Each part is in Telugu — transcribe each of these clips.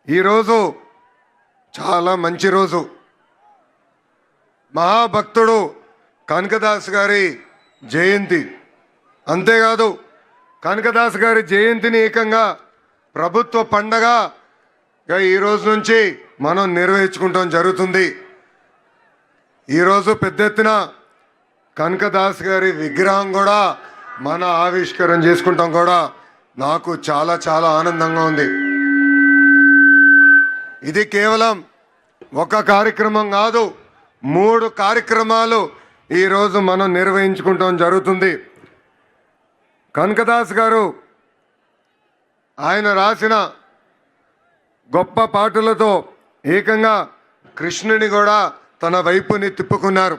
ఈరోజు చాలా మంచి రోజు. మహాభక్తుడు కనకదాస్ గారి జయంతి. అంతేకాదు కనకదాస్ గారి జయంతిని ఏకంగా ప్రభుత్వ పండగగా ఈరోజు నుంచి మనం నిర్వహించుకుంటాం జరుగుతుంది. ఈరోజు పెద్ద ఎత్తున కనకదాస్ గారి విగ్రహం కూడా మన ఆవిష్కరణ చేసుకుంటాం కూడా నాకు చాలా చాలా ఆనందంగా ఉంది. ఇది కేవలం ఒక కార్యక్రమం కాదు, 3 కార్యక్రమాలు ఈరోజు మనం నిర్వహించుకుంటాం జరుగుతుంది. కనకదాస్ గారు ఆయన రాసిన గొప్ప పాటలతో ఏకంగా కృష్ణుని కూడా తన వైపుని తిప్పుకున్నారు.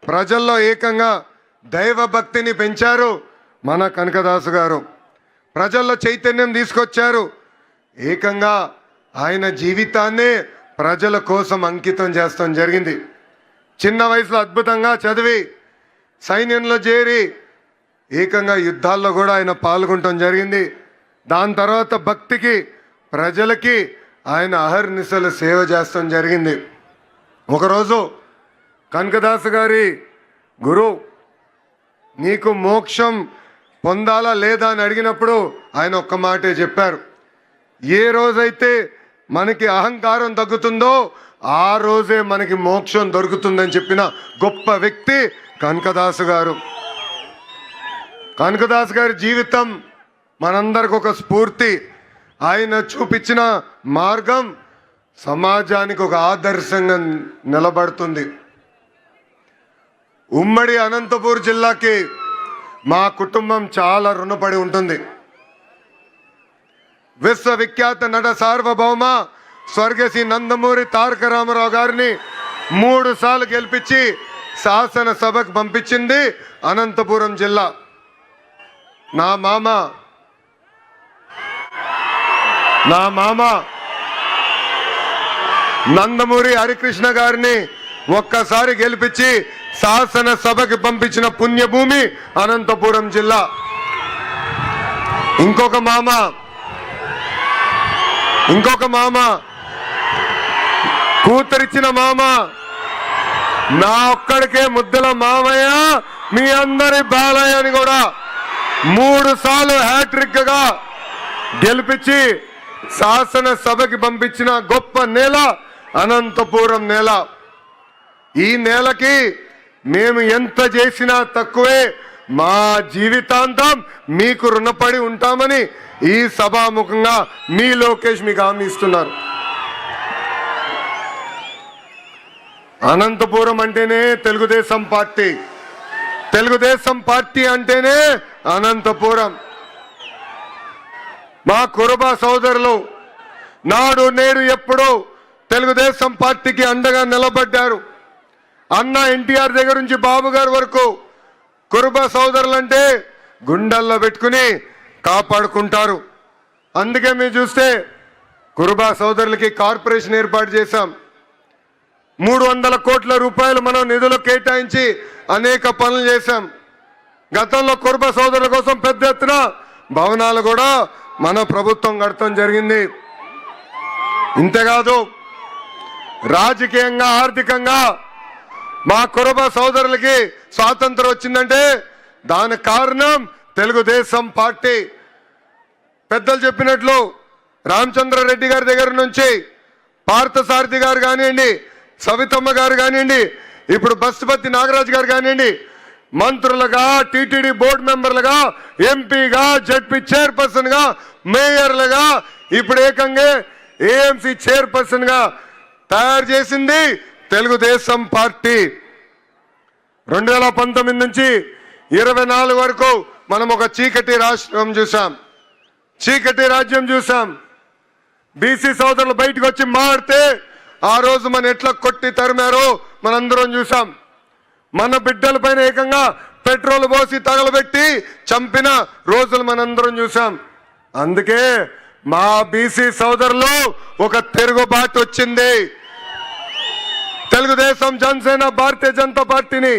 ప్రజల్లో ఏకంగా దైవ భక్తిని పెంచారు మన కనకదాసు గారు. ప్రజల్లో చైతన్యం తీసుకొచ్చారు. ఏకంగా ఆయన జీవితాన్నే ప్రజల కోసం అంకితం చేస్తాం జరిగింది. చిన్న వయసులో అద్భుతంగా చదివి సైన్యంలో చేరి ఏకంగా యుద్ధాల్లో కూడా ఆయన పాల్గొనటం జరిగింది. దాని తర్వాత భక్తికి ప్రజలకి ఆయన అహర్నిశలు సేవ చేస్తాం జరిగింది. ఒకరోజు కనకదాసు గారి గురువు నీకు మోక్షం పొందాలా లేదా అని అడిగినప్పుడు ఆయన ఒక్క మాటే చెప్పారు, ఏ రోజైతే మనకి అహంకారం తగ్గుతుందో ఆ రోజే మనకి మోక్షం దొరుకుతుందని చెప్పిన గొప్ప వ్యక్తి కనకదాసు గారు. కనకదాసు గారి జీవితం మనందరికి ఒక స్ఫూర్తి. ఆయన చూపించిన మార్గం సమాజానికి ఒక ఆదర్శంగా నిలబడుతుంది. ఉమ్మడి అనంతపూర్ జిల్లాకి మా కుటుంబం చాలా రుణపడి ఉంటుంది. విశ్వవిఖ్యాత నట సార్వభౌమ స్వర్గశ్రీ నందమూరి తారక రామారావు గారిని 3 సార్లు గెలిపించి శాసనసభకు పంపించింది అనంతపురం జిల్లా. నా మామ నందమూరి హరికృష్ణ గారిని ఒక్కసారి గెలిపించి శాసనసభకి పంపించిన పుణ్యభూమి అనంతపురం జిల్లా. ఇంకొక మామ కూతురిచ్చిన మామ నా ఒక్కడికే ముద్దుల మామయ్య మీ అందరి బాలయ్య అని కూడా 3 సార్లు హ్యాట్రిక్ గా గెలిపించి శాసనసభకి పంపించిన గొప్ప నేల అనంతపురం నేల. ఈ నేలకి మేము ఎంత చేసినా తక్కువే. మా జీవితాంతం మీకు రుణపడి ఉంటామని ఈ సభాముఖంగా మీ లోకేష్ మీకు హామీ ఇస్తున్నారు. అనంతపురం అంటేనే తెలుగుదేశం పార్టీ, తెలుగుదేశం పార్టీ అంటేనే అనంతపురం. మా కురుబ సోదరులు నాడు నేడు ఎప్పుడూ తెలుగుదేశం పార్టీకి అండగా నిలబడ్డారు. అన్న ఎన్టీఆర్ దగ్గర నుంచి బాబు గారి వరకు కురుబ సోదరులంటే గుండెల్లో పెట్టుకుని కాపాడుకుంటారు. అందుకే మీరు చూస్తే కురుబ సోదరులకి కార్పొరేషన్ ఏర్పాటు చేశాం. 300 కోట్ల రూపాయలు మనం నిధులు కేటాయించి అనేక పనులు చేశాం. గతంలో కురుబ సోదరుల కోసం పెద్ద ఎత్తున భవనాలు కూడా మన ప్రభుత్వం కడతాం జరిగింది. ఇంతేకాదు రాజకీయంగా ఆర్థికంగా మా కురుబ సోదరులకి స్వాతంత్రం వచ్చిందంటే దానికి కారణం తెలుగుదేశం పార్టీ. పెద్దలు చెప్పినట్లు రామచంద్రారెడ్డి గారి దగ్గర నుంచి పార్థసారథి గారు కానివ్వండి, సవితమ్మ గారు కానివ్వండి, ఇప్పుడు బస్సుపతి నాగరాజు గారు కానివ్వండి, మంత్రులుగా, టీటీడీ బోర్డు మెంబర్లుగా, ఎంపీగా, జడ్పీ చైర్పర్సన్ గా, మేయర్లుగా, ఇప్పుడు ఏకంగా ఏఎంసీ చైర్పర్సన్ గా తయారు చేసింది తెలుగుదేశం పార్టీ. 2019 నుంచి 24 వరకు మనం ఒక చీకటి రాష్ట్రం చూసాం, చీకటి రాజ్యం చూసాం. బీసీ సోదరులు బయటకు వచ్చి మాడితే ఆ రోజు మన ఎట్లా కొట్టి తరిమారో మనందరం చూసాం. మన బిడ్డల పైన ఏకంగా పెట్రోల్ పోసి తగలబెట్టి చంపిన రోజులు మనందరం చూసాం. అందుకే మా బీసీ సోదరులు ఒక తిరుగుబాటు వచ్చింది. తెలుగుదేశం, జనసేన, భారతీయ జనతా పార్టీని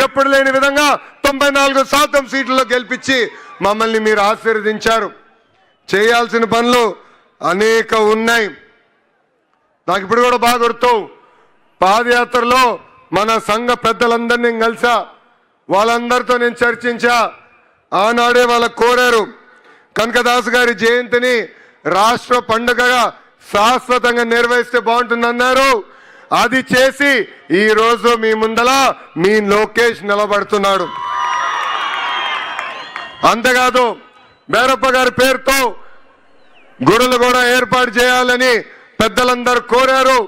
ఎప్పుడు లేని విధంగా 94% సీట్లలో గెలిపించి మమ్మల్ని మీరు ఆశీర్వదించారు. చేయాల్సిన పనులు అనేక ఉన్నాయి. నాకు ఇప్పుడు కూడా బాగా గుర్తు, పాదయాత్రలో మన సంఘ పెద్దలందరినీ కలిసా, వాళ్ళందరితో నేను చర్చించా. ఆనాడే వాళ్ళకు కోరారు కనకదాస్ గారి జయంతిని రాష్ట్ర పండుగగా శాశ్వతంగా నిర్వహిస్తే బాగుంటుందన్నారు. అది చేసి ఈరోజు మీ ముందల మీ లోకేష్ నిలబడుతున్నాడు. అంతేకాదు బేరప్ప గారి పేరుతో గుడులు కూడా ఏర్పాటు చేయాలని పెద్దలందరూ కోరారు.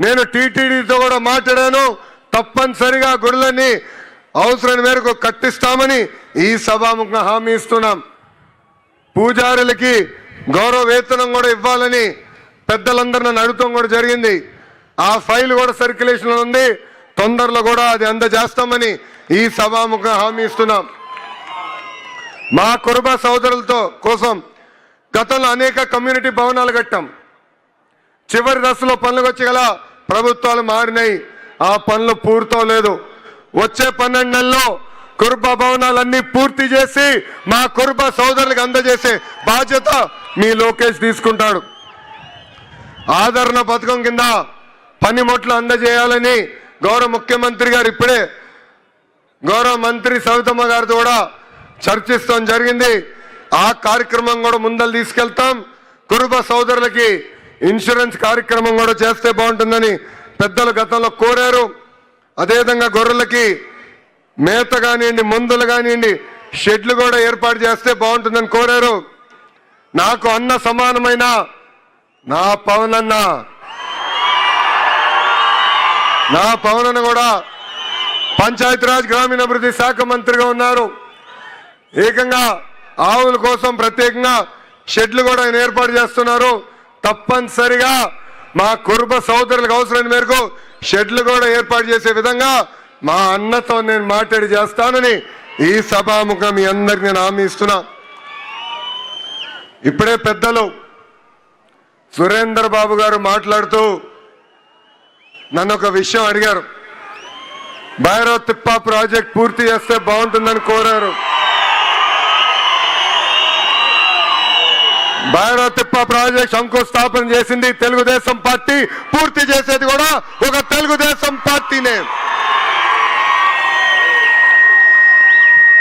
నేను టీటీడీతో కూడా మాట్లాడాను. తప్పనిసరిగా గుడులన్నీ అవసరం మేరకు కట్టిస్తామని ఈ సభాముఖంగా హామీ ఇస్తున్నాం. పూజారులకి గౌరవ వేతనం కూడా ఇవ్వాలని పెద్దలందరూ నన్ను అడుగుతాం కూడా జరిగింది. ఆ ఫైల్ కూడా సర్క్యులేషన్లో ఉంది. తొందరలో కూడా అది అందజేస్తామని ఈ సభాముఖంగా హామీ ఇస్తున్నాం. మా కురుబ సోదరులతో కోసం గతంలో అనేక కమ్యూనిటీ భవనాలు కట్టాం. చివరి దశలో పనులకు వచ్చి గల ప్రభుత్వాలు మారినాయి. ఆ పనులు పూర్తవలేదు. వచ్చే 12 నెలల్లో కురుబ భవనాలన్నీ పూర్తి చేసి మా కురుబ సోదరులకు అందజేసే బాధ్యత మీ లోకేష్ తీసుకుంటాడు. ఆదరణ పథకం కింద పనిముట్లు అందజేయాలని గౌరవ ముఖ్యమంత్రి గారు ఇప్పుడే గౌరవ మంత్రి సవితమ్మ గారితో కూడా చర్చిస్తాం జరిగింది. ఆ కార్యక్రమం కూడా ముందలు తీసుకెళ్తాం. కురుబ సోదరులకి ఇన్సూరెన్స్ కార్యక్రమం కూడా చేస్తే బాగుంటుందని పెద్దలు గతంలో కోరారు. అదేవిధంగా గొర్రెలకి మేత కానివ్వండి, మందులు కానివ్వండి, షెడ్లు కూడా ఏర్పాటు చేస్తే బాగుంటుందని కోరారు. నాకు అన్న సమానమైన నా పవనన్న కూడా పంచాయతీరాజ్ గ్రామీణాభివృద్ధి శాఖ మంత్రిగా ఉన్నారు. ఏకంగా ఆవుల కోసం ప్రత్యేకంగా షెడ్లు కూడా ఆయన ఏర్పాటు చేస్తున్నారు. తప్పనిసరిగా మా కురుబ సోదరులకు అవసరమైన మేరకు షెడ్లు కూడా ఏర్పాటు చేసే విధంగా మా అన్నతో నేను మాట్లాడి చేస్తానని ఈ సభాముఖం మీ అందరికి నేను హామీ ఇస్తున్నా. ఇప్పుడే పెద్దలు సురేందర్ బాబు గారు మాట్లాడుతూ నన్ను ఒక విషయం అడిగారు. భైరవ్ తిప్ప ప్రాజెక్ట్ పూర్తి చేస్తే బాగుంటుందని కోరారు. భైరవ్ తిప్ప ప్రాజెక్ట్ శంకుస్థాపన చేసింది తెలుగుదేశం పార్టీ, పూర్తి చేసేది కూడా ఒక తెలుగుదేశం పార్టీనే.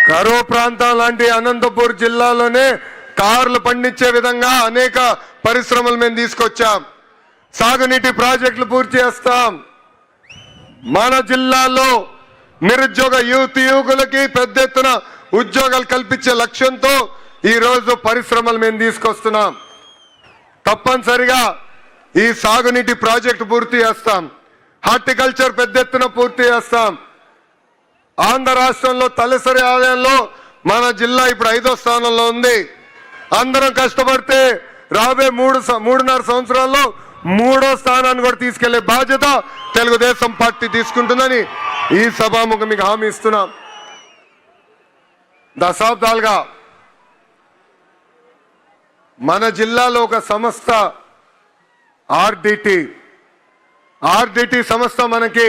కరువు ప్రాంతం లాంటి అనంతపూర్ జిల్లాలోనే కార్లు పండించే విధంగా అనేక పరిశ్రమలు మేము తీసుకొచ్చాం. సాగునీటి ప్రాజెక్టులు పూర్తి చేస్తాం. మన జిల్లాలో నిరుద్యోగ యువకులకి పెద్ద ఎత్తున ఉద్యోగాలు కల్పించే లక్ష్యంతో ఈ రోజు పరిశ్రమలు మేము తీసుకొస్తున్నాం. తప్పనిసరిగా ఈ సాగునీటి ప్రాజెక్టు పూర్తి చేస్తాం. హార్టికల్చర్ పెద్ద ఎత్తున పూర్తి చేస్తాం. ఆంధ్ర రాష్ట్రంలో తలసరి ఆదాయంలో మన జిల్లా ఇప్పుడు 5వ స్థానంలో ఉంది. అందరం కష్టపడితే రాబోయే 3.5 సంవత్సరాల్లో 3వ స్థానాన్ని కూడా తీసుకెళ్లే బాధ్యత తెలుగుదేశం పార్టీ తీసుకుంటుందని ఈ సభాముఖం మీకు హామీ ఇస్తున్నాం. దశాబ్దాలుగా మన జిల్లాలో ఒక సంస్థ ఆర్డిటి సంస్థ మనకి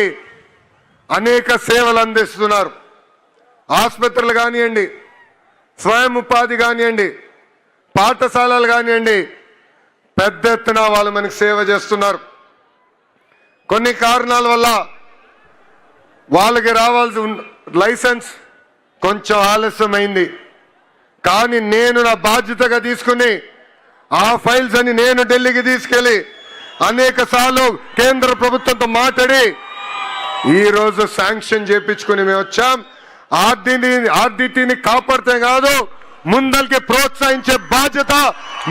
అనేక సేవలు అందిస్తున్నారు. ఆసుపత్రులు కానివ్వండి, స్వయం ఉపాధి కానివ్వండి, పాఠశాలలు కానివ్వండి, పెద్ద ఎత్తున వాళ్ళు మనకి సేవ చేస్తున్నారు. కొన్ని కారణాల వల్ల వాళ్ళకి రావాల్సిన లైసెన్స్ కొంచెం ఆలస్యమైంది. కానీ నేను నా బాధ్యతగా తీసుకుని ఆ ఫైల్స్ అని నేను ఢిల్లీకి తీసుకెళ్లి అనేక సార్లు కేంద్ర ప్రభుత్వంతో మాట్లాడి ఈరోజు శాంక్షన్ చేయించుకుని మేము వచ్చాం. ఆర్డిటిని కాపాడితే కాదు, ముందరికి ప్రోత్సహించే బాధ్యత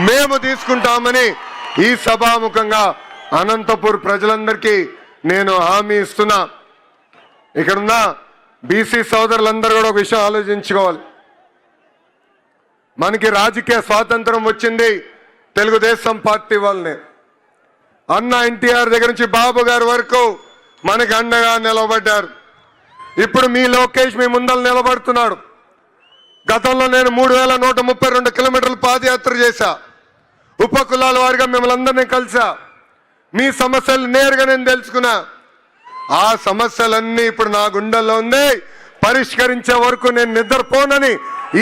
మేము తీసుకుంటామని ఈ సభాముఖంగా అనంతపూర్ ప్రజలందరికీ నేను హామీ ఇస్తున్నా. ఇక్కడున్న బీసీ సోదరులందరూ కూడా ఒక విషయం ఆలోచించుకోవాలి. మనకి రాజకీయ స్వాతంత్రం వచ్చింది తెలుగుదేశం పార్టీ వల్లనే. అన్న ఎన్టీఆర్ దగ్గర నుంచి బాబు గారి వరకు మనకి అండగా నిలబడ్డారు. ఇప్పుడు మీ లోకేష్ మీ ముందర నిలబడుతున్నాడు. గతంలో నేను 3132 కిలోమీటర్లు పాదయాత్ర చేశా. ఉపకులాల వారిగా మిమ్మల్ని అందరినీ కలిసా. మీ సమస్యలు నేరుగా నేను తెలుసుకున్నా. ఆ సమస్యలన్నీ ఇప్పుడు నా గుండెల్లో ఉంది. పరిష్కరించే వరకు నేను నిద్రపోనని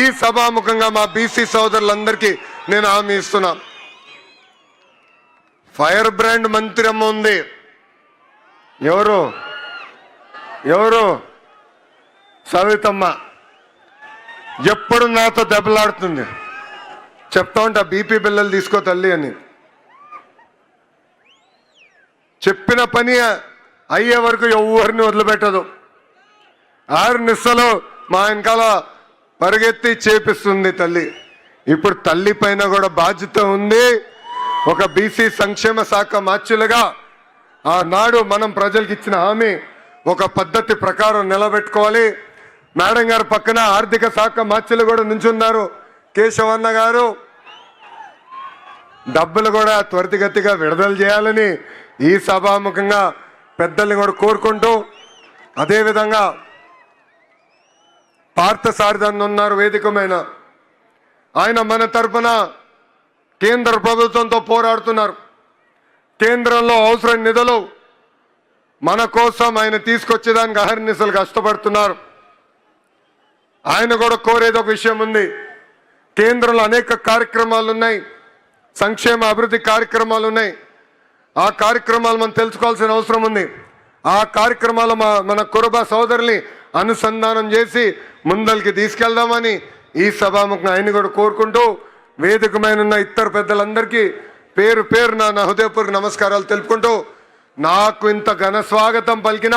ఈ సభాముఖంగా మా బీసీ సోదరులందరికీ నేను హామీ ఇస్తున్నా. ఫైర్ బ్రాండ్ మంత్రి అమ్మ ఉంది. ఎవరు ఎవరు సవితమ్మ. ఎప్పుడు నాతో దెబ్బలాడుతుంది. చెప్తా ఉంటా బీపీ బిల్లలు తీసుకో తల్లి అని. చెప్పిన పని అయ్యే వరకు ఎవరిని వదిలిపెట్టదు. 6 నిమిషాలు మా వెనకాల పరిగెత్తి చేపిస్తుంది తల్లి. ఇప్పుడు తల్లి పైన కూడా బాధ్యత ఉంది. ఒక బీసీ సంక్షేమ శాఖ మార్చులుగా ఆనాడు మనం ప్రజలకు ఇచ్చిన హామీ ఒక పద్ధతి ప్రకారం నిలబెట్టుకోవాలి. మేడం గారు పక్కన ఆర్థిక శాఖ మార్చులు కూడా నుంచున్నారు కేశవన్న గారు. డబ్బులు కూడా త్వరితగతిగా విడుదల చేయాలని ఈ సభాముఖంగా పెద్దల్ని కూడా కోరుకుంటూ, అదేవిధంగా పార్థసారథి ఉన్నారు వేదికమైన. ఆయన మన తరఫున కేంద్ర ప్రభుత్వంతో పోరాడుతున్నారు. కేంద్రంలో అవసరం నిధులు మన కోసం ఆయన తీసుకొచ్చేదానికి అహర్నిశలు కష్టపడుతున్నారు. ఆయన కూడా కోరేది ఒక విషయం ఉంది. కేంద్రంలో అనేక కార్యక్రమాలు ఉన్నాయి, సంక్షేమ అభివృద్ధి కార్యక్రమాలు ఉన్నాయి. ఆ కార్యక్రమాలు మనం తెలుసుకోవాల్సిన అవసరం ఉంది. ఆ కార్యక్రమాలు మన కురుబ సోదరుల్ని అనుసంధానం చేసి ముందరికి తీసుకెళ్దామని ఈ సభాముఖంగా ఆయన కూడా కోరుకుంటూ, వేదికమైన ఉన్న ఇతర పెద్దలందరికీ పేరు పేరు నా హృదయపూర్వక నమస్కారాలు తెలుపుకుంటూ, నాకు ఇంత ఘన స్వాగతం పలికిన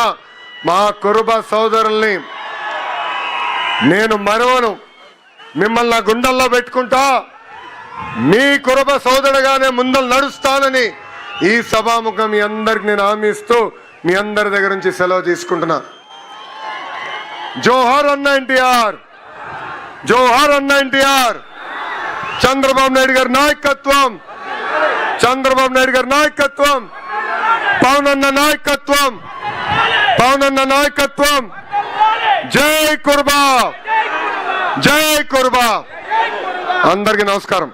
మా కురుబ సోదరుల్ని నేను మరవను. మిమ్మల్ని నా గుండెల్లో పెట్టుకుంటా, మీ కురుబ సోదరుడుగానే ముందలు నడుస్తానని ఈ సభాముఖం మీ అందరికి నేను హామీ ఇస్తూ మీ అందరి దగ్గర నుంచి సెలవు తీసుకుంటున్నా. జోహార్ అన్న ఎన్టీఆర్, జోహార్ అన్న ఎన్టీఆర్. చంద్రబాబు నాయుడు గారి నాయకత్వం, చంద్రబాబు నాయుడు గారి నాయకత్వం, పవన్ అన్న నాయకత్వం, పవన్ అన్న నాయకత్వం. జై కురుబా, జై కురుబా. అందరికీ నమస్కారం.